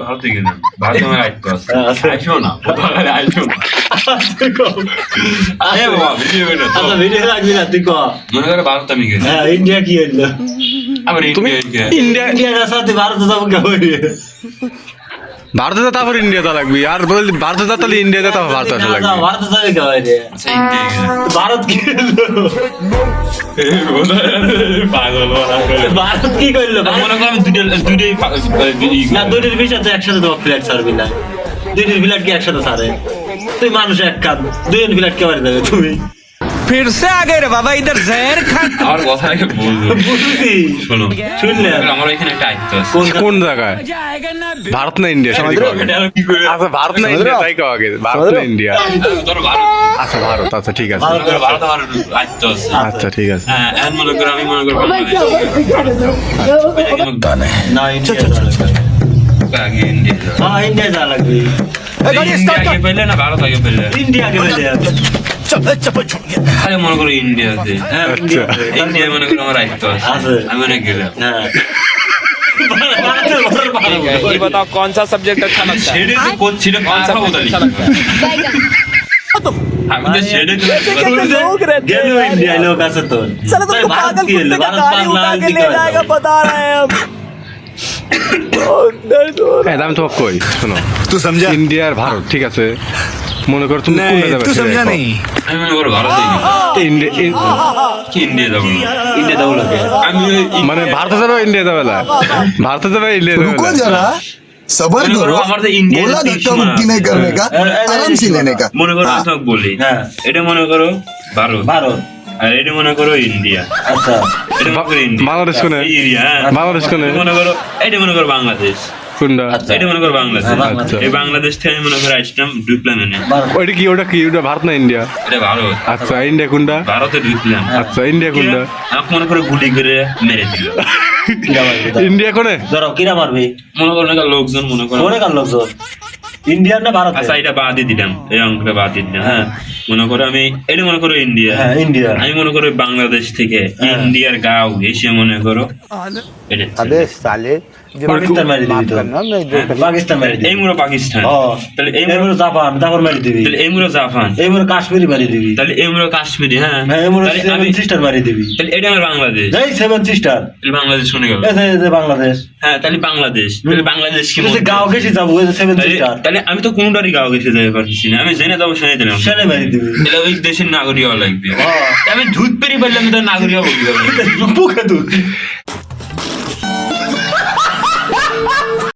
ভারতে গেলাম, ভারতে আমার আইতো আছে, আইসো না বাঙালি আইসো না। এ বাবা ভিডিও করে তো আচ্ছা ভিডিও লাগবি না তুই ক মনে করে ভারত আমি গেলাম, হ্যাঁ ইন্ডিয়া কি হইলো আবার ইন্ডিয়া ইন্ডিয়া ইন্ডিয়ার সাথে ভারত যাবো কেমন ভারতে তারপর ইন্ডিয়া যা লাগবি আর বললি ভারতে যা তাহলে ইন্ডিয়া যা তারপর ভারতে আসা লাগবে ভারত যাবে কেমন আচ্ছা ইন্ডিয়া গেলাম ভারত কি হইলো পাগল ভারত কি করলো মনে করো আমি দুইটাই না দুইটির বিষয় তো একসাথে তোমার ফ্ল্যাট ছাড়বি না দুইটির ফ্ল্যাট কি একসাথে ছাড়ে তুই মানুষ এক কাজ দুইজন ফ্ল্যাট কে বাড়ি যাবে তুমি फिर से आ गए रे बाबा इधर जहर खा আমার কথা আগে বলবো বুঝছি শোনো শুনলে আমার এখানে একটা আইতো আছে কোন জায়গায় ভারত না ইন্ডিয়া সেটা কও আগে। এটা আর কি করে আচ্ছা ভারত না ইন্ডিয়া তাই কও আগে ভারত না ইন্ডিয়া ধরো ভারত আচ্ছা ভারত আচ্ছা ঠিক আছে ধরো ভারত আমার আইতো আছে আচ্ছা ঠিক আছে হ্যাঁ এখন মনে করো আমি মনে করো বাংলাদেশ না ইন্ডিয়া যাওয়া লাগবে। আগে ইন্ডিয়া হ্যাঁ ইন্ডিয়া যাওয়া লাগবে ইন্ডিয়া আগে পেলে না ভারত আগে পেলে ইন্ডিয়া কে বলে আরে মনে করো ইন্ডিয়াতে হ্যাঁ আচ্ছা। ইন্ডিয়া মনে করো আমার আইতো আছে আছে। আমি অনেক গেলাম হ্যাঁ ये बताओ कौन सा सब्जेक्ट अच्छा लगता है ছেড়ে তো করছিল কথা বলি আমি তো ছেড়ে গেল ইন্ডিয়া লোক আছে তো তাই ভারত কি হলো ভারত পাগলা দিকে बता रहे हैं हम হ্যাঁ আমি তোমাকে কই শোনো तू समझा ইন্ডিয়া আর ভারত ঠিক আছে মনে করো তুমি কোন नहीं যাবে तू समझा नहीं আমি মনে করো ভারতে ইন্ডিয়া কি ইন্ডিয়া যাবো না ইন্ডিয়া যাবো লোকে আমি মানে ভারতে যাবে ইন্ডিয়া যাবে না ভারতে যাবে ইন্ডিয়া যাবে रुको না जरा सबर মনে করো करो আমার তো ইন্ডিয়া बोला धक्का मुक्की नहीं करने का आराम से लेने का মনে করো আমি তোমাকে বলি হ্যাঁ এটা মনে করো ভারত ভারত আর এটা মনে করো ইন্ডিয়া আচ্ছা এটা মনে করো ইন্ডিয়া বাংলাদেশ কোনে? এরিয়া বাংলাদেশ কোনে? মনে করো এটা মনে করো বাংলাদেশ কোনটা আচ্ছা। এটা মনে করো বাংলাদেশ হ্যাঁ, বাংলাদেশ। এই বাংলাদেশ থেকে আমি মনে করো আসলাম ঢুকলাম এনে ভারত ওটা কি ওটা ভারত না ইন্ডিয়া এটা ভারত আচ্ছা ইন্ডিয়া কোনটা ভারতে ঢুকলাম আচ্ছা ইন্ডিয়া কোনটা আমাকে মনে করো গুলি করে মেরে দিল কিরা মারবে ইন্ডিয়া কোনে ধরো কিরা মারবে মনে করো না লোকজন মনে করো কোনে কার লোকজন ইন্ডিয়ান না ভারত আচ্ছা এটা বাদ দিয়ে দিলাম এই অঙ্কটা বাদ দিয়ে দিলাম হ্যাঁ মনে করো আমি এটা মনে করো ইন্ডিয়া হ্যাঁ ইন্ডিয়া আমি মনে করো বাংলাদেশ থেকে ইন্ডিয়ার গাঁও এসে মনে করো এটা साले পাকিস্তান মারি দিবি তো পাকিস্তান মারি দিবি এই মুরো পাকিস্তান ও তাহলে এই এই মুরো জাপান জাপান মারি দিবি তাহলে এই মুরো জাপান এই মুরো কাশ্মীরি মারি দিবি তাহলে এই মুরো কাশ্মীরি হ্যাঁ হ্যাঁ এই মুরো তাহলে সেভেন আমি সিস্টার মারি দিবি তাহলে এটা আমার বাংলাদেশ এই সেভেন সিস্টার তাহলে বাংলাদেশ শুনে গেল এই যে বাংলাদেশ হ্যাঁ তাহলে বাংলাদেশ তাহলে বাংলাদেশ কি তুই যে গাঁও গেছি যাবো এই যে সেভেন সিস্টার তাহলে আমি তো কোনটারই গাঁও গেছে যেতে পারছি না আমি জেনে যাবো শুনে দিলাম সেনে মারি দিবি তাহলে ওই দেশের নাগরিক হওয়া লাগবে ও আমি ধুত পেরি পারলে আমি তো নাগরিক হবো কিভাবে বুকে তুই